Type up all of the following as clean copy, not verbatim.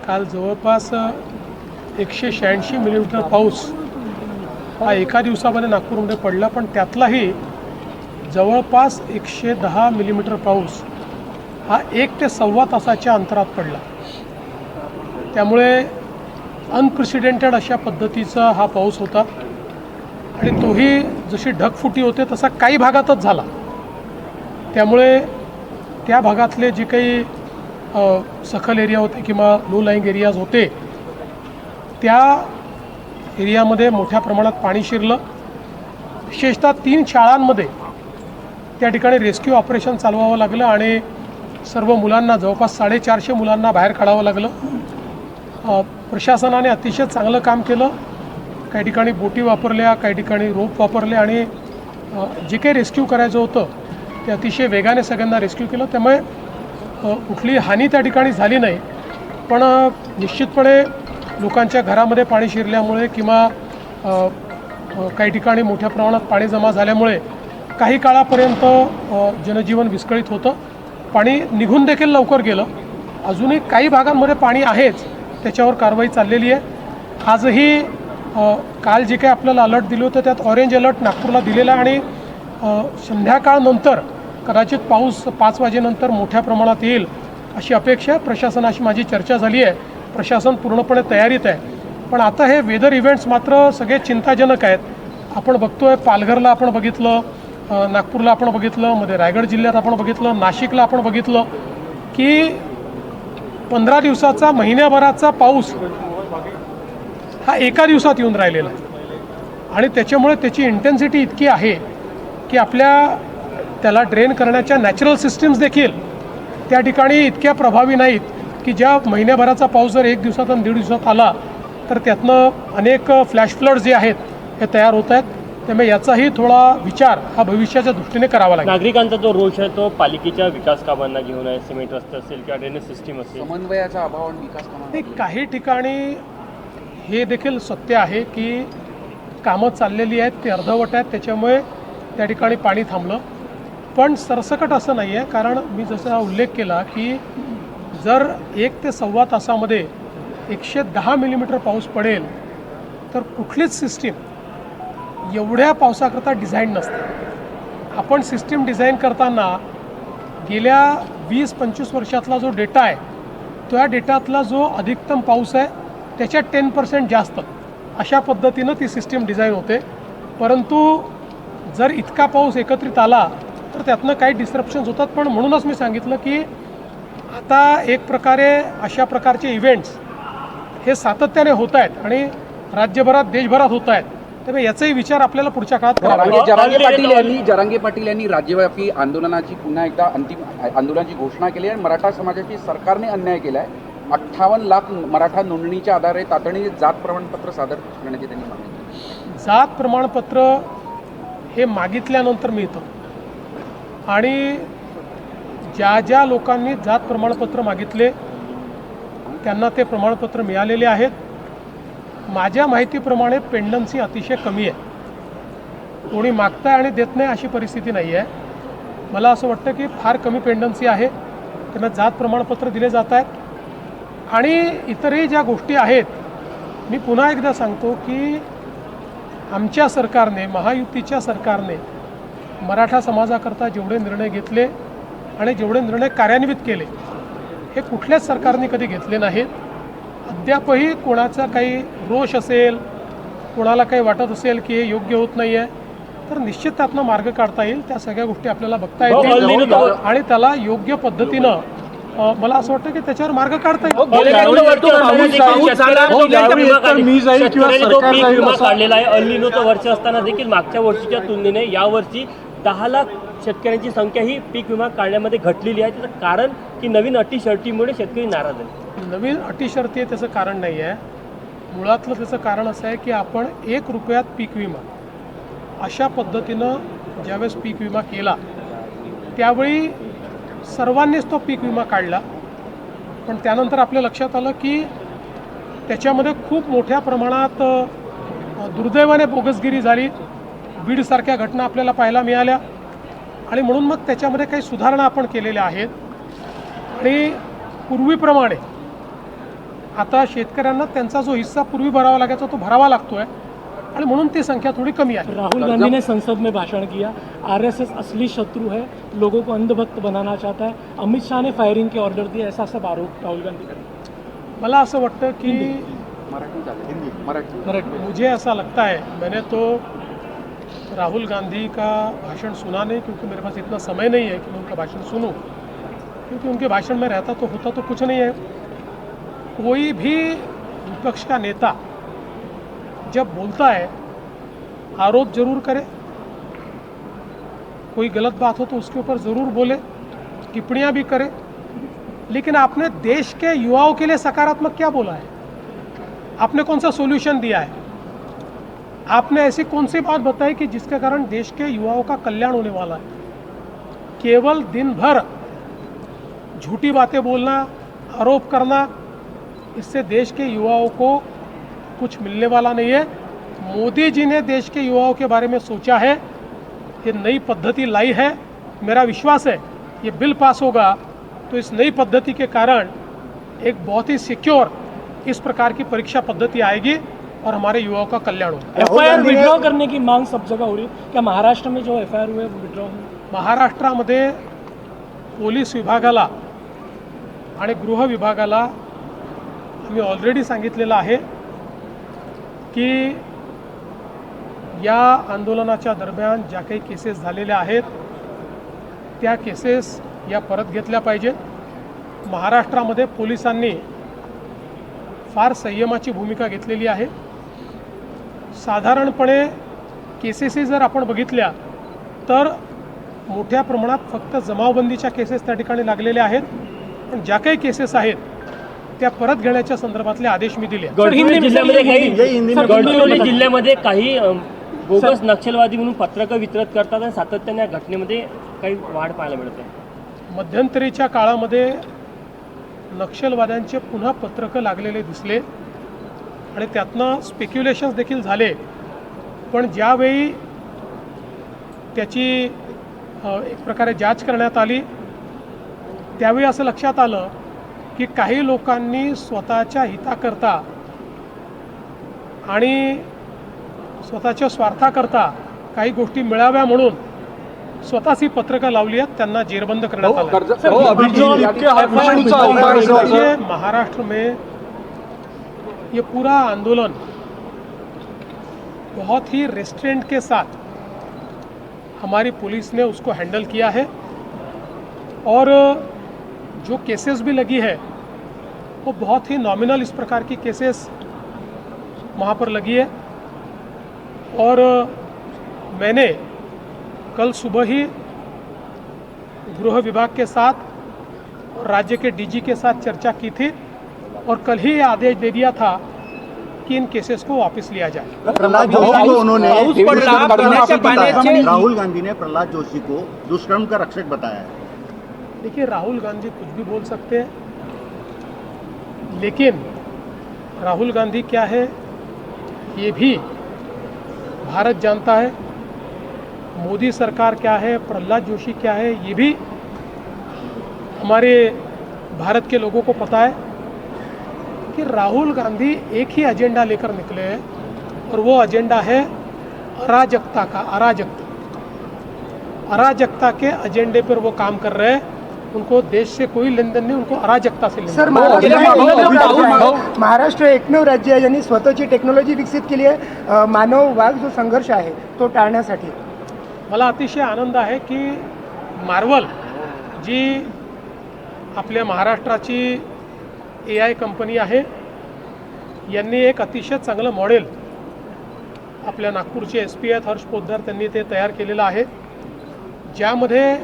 काल जवळपास 186 मिलीमीटर पाऊस हा एका दिवसामध्ये नागपूरमध्ये पडला, पण त्यातलाही जवळपास 110 मिलीमीटर पाऊस हा 1 ते सव्वा तासाच्या अंतरात पडला. त्यामुळे अनप्रेसिडेंटेड अशा पद्धतीचा हा पाऊस होता आणि तोही जशी ढगफुटी होते तसा काही भागातच झाला. त्यामुळे त्या भागातले जे काही सखल एरिया होते किंवा लो लाईंग एरियाज होते त्या एरियामध्ये मोठ्या प्रमाणात पाणी शिरलं. विशेषतः 3 शाळांमध्ये त्या ठिकाणी रेस्क्यू ऑपरेशन चालवावं लागलं आणि सर्व मुलांना, जवळपास 450 मुलांना बाहेर काढावं लागलं. प्रशासनाने अतिशय चांगलं काम केलं. काही ठिकाणी बोटी वापरल्या, काही ठिकाणी रोप वापरले आणि जे काही रेस्क्यू करायचं होतं ते अतिशय वेगाने सगळ्यांना रेस्क्यू केलं. त्यामुळे कुठली हानी त्या ठिकाणी झाली नाही. पण निश्चितपणे लोकांच्या घरामध्ये पाणी शिरल्यामुळे किंवा काही ठिकाणी मोठ्या प्रमाणात पाणी जमा झाल्यामुळे काही काळापर्यंत जनजीवन विस्कळीत होतं. पाणी निघून देखील लवकर गेलं. अजूनही काही भागांमध्ये पाणी आहेच, त्याच्यावर कारवाई चाललेली आहे. आजही काल जे काही आपल्याला अलर्ट दिलं होतं त्यात ऑरेंज अलर्ट नागपूरला दिलेला आहे आणि संध्याकाळनंतर कदाचित पाऊस 5 वाजेनंतर मोठ्या प्रमाणात येईल अशी अपेक्षा आहे. प्रशासनाशी माझी चर्चा झाली आहे. प्रशासन पूर्णपणे तयारीत आहे. पण आता हे वेदर इव्हेंट्स मात्र सगळे चिंताजनक आहेत. आपण बघतोय पालघरला आपण बघितलं, नागपूरला आपण बघितलं, मध्ये रायगड जिल्ह्यात आपण बघितलं, नाशिकला आपण बघितलं की 15 दिवसाचा, महिन्याभराचा पाऊस हा एका दिवसात येऊन राहिलेला आहे. आणि त्याच्यामुळे त्याची इंटेन्सिटी इतकी आहे की आपल्या त्याला ड्रेन करण्याच्या नॅचरल सिस्टीम्स देखील त्या ठिकाणी इतक्या प्रभावी नाहीत की ज्या महिन्याभराचा पाऊस जर 1 दिवसात आणि 1.5 दिवसात आला तर त्यातनं अनेक फ्लॅश फ्लड्स जे आहेत हे तयार होत आहेत. त्यामुळे याचाही थोडा विचार हा भविष्याच्या दृष्टीने करावा लागेल. नागरिकांचा जो रोष आहे तो पालिकेच्या विकास कामांना घेऊन आहे. सिमेंट रस्ते असेल किंवा ड्रेनेज सिस्टीम असेल, समन्वयाचा अभाव आणि विकास कामांना काही ठिकाणी हे देखील सत्य आहे की कामं चाललेली आहेत, ते अर्धवट आहेत, त्याच्यामुळे त्या ठिकाणी पाणी थांबलं. पण सरसकट असं नाही आहे. कारण मी जसा उल्लेख केला की जर 1 ते सव्वा तासामध्ये 110 मिलीमीटर पाऊस पडेल तर कुठलीच सिस्टीम एवढ्या पावसाकरता डिझाईन नसते. आपण सिस्टीम डिझाईन करताना गेल्या 20-25 वर्षातला जो डेटा आहे त्या डेटातला जो अधिकतम पाऊस आहे त्याच्यात 10% जास्त अशा पद्धतीनं ती सिस्टीम डिझाईन होते. परंतु जर इतका पाऊस एकत्रित आला तर त्यातनं काही डिस्ट्रप्शन्स होतात. पण म्हणूनच मी सांगितलं की आता एक प्रकारे अशा प्रकारचे इव्हेंट्स हे सातत्याने होत आहेत आणि राज्यभरात, देशभरात होत आहेत. त्यामुळे याचाही विचार आपल्याला पुढच्या काळात करावा लागेल. जरांगे पाटील यांनी राज्यव्यापी आंदोलनाची पुन्हा एकदा अंतिम आंदोलनाची घोषणा केली आहे. मराठा समाजाची सरकारने अन्याय केला आहे. 58 लाख मराठा नोंदणीच्या आधारे तातडीने जात प्रमाणपत्र सादर करण्याची त्यांनी मागणी केली. जात प्रमाणपत्र हे मागितल्यानंतर मिळतं आणि ज्या ज्या लोकांनी जात प्रमाणपत्र मागितले त्यांना ते प्रमाणपत्र मिळालेले आहेत. माझ्या माहितीप्रमाणे पेंडन्सी अतिशय कमी आहे. कोणी मागताय आणि देत नाही अशी परिस्थिती नाही आहे. मला असं वाटतं की फार कमी पेंडन्सी आहे. त्यांना जात प्रमाणपत्र दिले जात आहेत. आणि इतरही ज्या गोष्टी आहेत, मी पुन्हा एकदा सांगतो की आमच्या सरकारने, महायुतीच्या सरकारने मराठा समाजाकरता जेवढे निर्णय घेतले आणि जेवढे निर्णय कार्यान्वित केले हे कुठल्याच सरकारने कधी घेतले नाहीत. अद्यापही कोणाचा काही रोष असेल, कोणाला काही वाटत असेल की हे योग्य होत नाही आहे तर निश्चित त्यातनं मार्ग काढता येईल. त्या सगळ्या गोष्टी आपल्याला बघता येतील आणि त्याला योग्य पद्धतीनं मला असं वाटतं की त्याच्यावर मार्ग काढता येईल. काढलेला आहे. अल्निनोचं वर्ष असताना देखील मागच्या वर्षीच्या तुलनेने यावर्षी 10 लाख शेतकऱ्यांची संख्या ही पीक विमा काढण्यामध्ये घटलेली आहे. त्याचं कारण की नवीन अटी शर्तीमुळे शेतकरी नाराज आहे. नवीन अटी शर्ती आहे त्याचं कारण नाही आहे. मुळातलं त्याचं कारण असं आहे की आपण 1 रुपयात पीक विमा अशा पद्धतीनं ज्यावेळेस पीक विमा केला त्यावेळी सर्वांनीच तो पीक विमा काढला. पण त्यानंतर आपल्या लक्षात आलं की त्याच्यामध्ये खूप मोठ्या प्रमाणात दुर्दैवाने बोगसगिरी झाली. बीडसारख्या घटना आपल्याला पाहायला मिळाल्या आणि म्हणून मग त्याच्यामध्ये काही सुधारणा आपण केलेल्या आहेत. आणि पूर्वीप्रमाणे आता शेतकऱ्यांना त्यांचा जो हिस्सा पूर्वी भरावा लागायचा तो भरावा लागतोय आणि म्हणून ती संख्या थोड़ी कमी आहे. राहुल गांधी ने संसद में भाषण किया, आरएसएस असली शत्रु है, लोगों को अंधभक्त बनाना चाहता है, अमित शाह ने फायरिंग के ऑर्डर दिए, ऐसा सब आरोप राहुल गांधी का. मला असं वाटतं की मराठी मुझे ऐसा लगता है, मैंने तो राहुल गांधी का भाषण सुना नहीं क्योंकि मेरे पास इतना समय नहीं है कि मैं उनका भाषण सुनूं, क्योंकि उनके भाषण में रहता तो होता तो कुछ नहीं है. कोई भी विपक्ष का नेता जब बोलता है आरोप जरूर करे, कोई गलत बात हो तो उसके ऊपर ज़रूर बोले, टिप्पणियां भी करे, लेकिन आपने देश के युवाओं के लिए सकारात्मक क्या बोला है? आपने कौन सा सॉल्यूशन दिया है? आपने ऐसी कौन सी बात बताई कि जिसके कारण देश के युवाओं का कल्याण होने वाला है? केवल दिन भर झूठी बातें बोलना, आरोप करना, इससे देश के युवाओं को कुछ मिलने वाला नहीं है. मोदी जी ने देश के युवाओं के बारे में सोचा है, ये नई पद्धति लाई है. मेरा विश्वास है ये बिल पास होगा तो इस नई पद्धति के कारण एक बहुत ही सिक्योर इस प्रकार की परीक्षा पद्धति आएगी और हमारे युवाओं का कल्याण होगा. एफआईआर विड्रॉ करने की मांग सब जगह हो रही है, क्या महाराष्ट्र में जो एफआईआर हुए वो विड्रॉ होंगे? महाराष्ट्रामध्ये पोलीस विभागाला आणि गृह विभागाला आम्ही ऑलरेडी सांगितलेलं आहे की या आंदोलनाच्या दरम्यान ज्या काही केसेस झालेल्या आहेत त्या केसेस या परत घेतल्या पाहिजेत. महाराष्ट्रामध्ये पोलिसांनी फार संयमाची भूमिका घेतलेली आहे. साधारणपणे केसेस जर आपण बघितल्या तर मोठ्या प्रमाणात फक्त जमावबंदीच्या केसेस त्या ठिकाणी लागलेल्या आहेत, पण ज्या काही केसेस आहेत त्या परत घेण्याच्या संदर्भातले आदेश मी दिले. गडचिरोली जिल्ह्यामध्ये काही बोगस नक्षलवादी म्हणून पत्रकं वितरित करतात आणि सातत्याने या घटनेमध्ये काही वाढ पाहायला मिळते. मध्यंतरीच्या काळामध्ये नक्षलवाद्यांचे पुन्हा पत्रकं लागलेले दिसले आणि त्यातनं स्पेक्युलेशन्स देखील झाले, पण ज्यावेळी त्याची एक प्रकारे जांच करण्यात आली त्यावेळी असं लक्षात आलं की काही लोकांनी स्वतःच्या हिताकरता आणि स्वतःच्या स्वार्थाकरता काही गोष्टी मिळाव्या म्हणून स्वतःच ही पत्रकं लावली आहेत, त्यांना जेरबंद करण्यात आलं. ये महाराष्ट्र में ये पूरा आंदोलन बहुत ही रेस्ट्रेंट के साथ हमारी पुलिस ने उसको हैंडल किया है और जो केसेस भी लगी है वो बहुत ही नॉमिनल इस प्रकार की केसेस वहाँ पर लगी है. और मैंने कल सुबह ही गृह विभाग के साथ और राज्य के डीजी के साथ चर्चा की थी और कल ही ये आदेश दे दिया था कि इन केसेस को वापस लिया जाए. राहुल गांधी ने प्रहलाद जोशी को दुष्कर्म का रक्षक बताया है. देखिए, राहुल गांधी कुछ भी बोल सकते हैं, लेकिन राहुल गांधी क्या है ये भी भारत जानता है. मोदी सरकार क्या है, प्रहलाद जोशी क्या है, ये भी हमारे भारत के लोगों को पता है कि राहुल गांधी एक ही एजेंडा लेकर निकले हैं और वो एजेंडा है अराजकता का. अराजकता के एजेंडे पर वो काम कर रहे हैं. उनको देश से कोई लेन देन नहीं, उनको अराजकता से लेन सर, महाराष्ट्र एकमेव राज्य आहे ज्यांनी स्वतःची टेक्नॉलॉजी विकसित केली आहे मानववाद जो संघर्ष आहे तो टाळण्यासाठी. मला अतिशय आनंद आहे की मार्वल जी आपल्या महाराष्ट्राची AI कंपनी आहे यांनी एक अतिशय चांगलं मॉडेल आपल्या नागपूरचे SP आहेत हर्ष पोद्दार त्यांनी ते तयार केलेलं आहे, ज्यामध्ये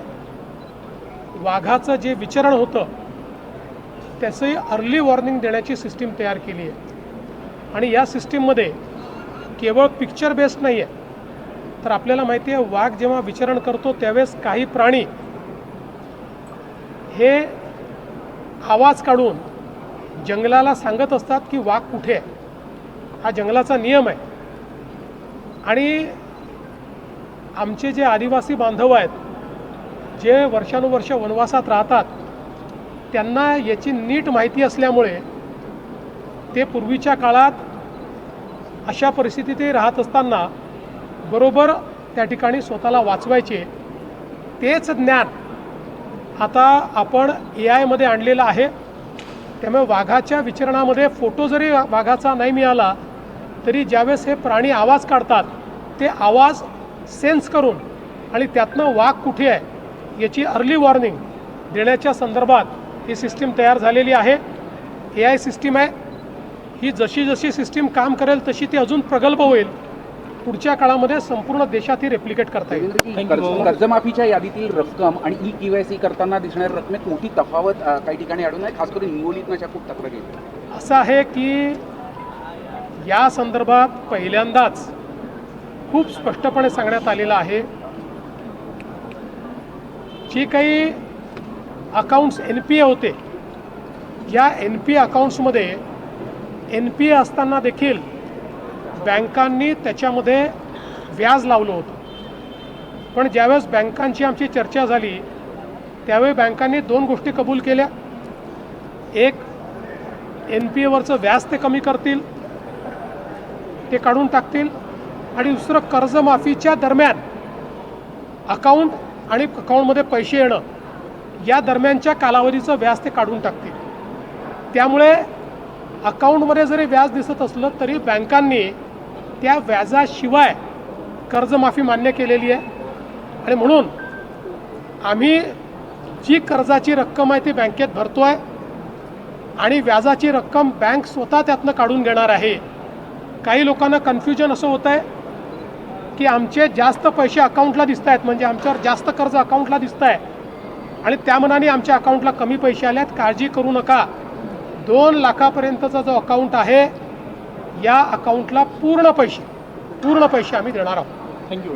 वाघाचं जे विचरण होतं त्याचं अर्ली वॉर्निंग देण्याची सिस्टीम तयार केली आहे. आणि या सिस्टीममध्ये केवळ पिक्चर बेस्ड नाही आहे, तर आपल्याला माहिती आहे वाघ जेव्हा विचरण करतो त्यावेळेस काही प्राणी हे आवाज काढून जंगलाला सांगत असतात की वाघ कुठे आहे. हा जंगलाचा नियम आहे. आणि आमचे जे आदिवासी बांधव आहेत जे वर्षानुवर्ष वनवासात राहतात त्यांना याची नीट माहिती असल्यामुळे ते पूर्वीच्या काळात अशा परिस्थितीत राहत असताना बरोबर त्या ठिकाणी स्वतःला वाचवायचे. तेच ज्ञान आता आपण AI मध्ये आणलेलं आहे. त्यामुळे वाघाच्या विचरणामध्ये फोटो जरी वाघाचा नाही मिळाला तरी ज्यावेळेस हे प्राणी आवाज काढतात ते आवाज सेन्स करून आणि त्यातनं वाघ कुठे आहे याची अर्ली वॉर्निंग देण्याच्या संदर्भात ही सिस्टीम तयार झालेली आहे. AI सिस्टीम आहे ही. जशी जशी सिस्टीम काम करेल तशी ती अजून प्रगल्भ होईल. पुढच्या काळामध्ये संपूर्ण देशात ही रेप्लिकेट करता येईल. कर्जमाफीच्या यादीतील रक्कम आणि EKYC करताना दिसणाऱ्या रकमेत मोठी तफावत काही ठिकाणी आढळून आहे. खास करून हिंगोलीतनं खूप तक्रारी येते. असं आहे की या संदर्भात पहिल्यांदाच खूप स्पष्टपणे सांगण्यात आलेलं आहे जी काही अकाउंट्स NPA होते या NPA अकाउंट्समध्ये NPA असताना देखील बँकांनी त्याच्यामध्ये व्याज लावलं होतं. पण ज्यावेळेस बँकांची आमची चर्चा झाली त्यावेळी बँकांनी 2 गोष्टी कबूल केल्या. एक, NPAवरचं व्याज ते कमी करतील, ते काढून टाकतील. आणि दुसरं, कर्जमाफीच्या दरम्यान अकाउंट आणि अकाउंटमध्ये पैसे येणं या दरम्यानच्या कालावधीचं व्याज ते काढून टाकतील. त्यामुळे अकाउंटमध्ये जरी व्याज दिसत असलं तरी बँकांनी त्या व्याजाशिवाय कर्जमाफी मान्य केलेली आहे. आणि म्हणून आम्ही जी कर्जाची रक्कम आहे ती बँकेत भरतो आहे आणि व्याजाची रक्कम बँक स्वतः त्यातनं काढून घेणार आहे. काही लोकांना कन्फ्युजन असं होतं आहे की आमचे जास्त पैसे अकाउंटला दिसत आहेत, म्हणजे आमच्यावर जास्त कर्ज अकाउंटला दिसतं आहे आणि त्या मनाने आमच्या अकाउंटला कमी पैसे आले आहेत. काळजी करू नका. 2 लाखापर्यंतचा जो अकाउंट आहे या अकाउंटला पूर्ण पैसे आम्ही देणार आहोत. थँक्यू.